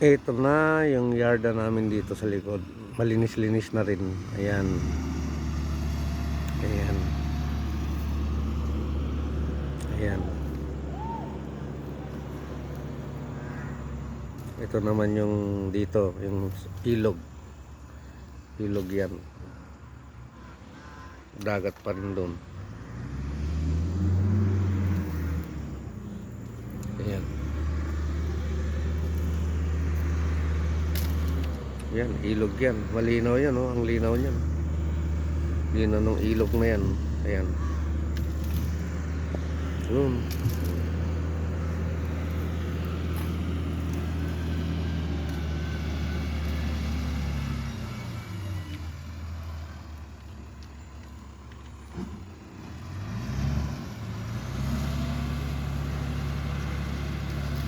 Ito na yung yarda namin dito sa likod. Malinis-linis na rin. Ayan. Ayan. Ayan. Ito naman yung dito, yung ilog. Ilog yan. Dagat pa rin doon. Ayan. Yan, ilog yan. Malinaw yan, oh. Ang linaw niyan. Linaw ng ilog na yan. Ayan. Yun.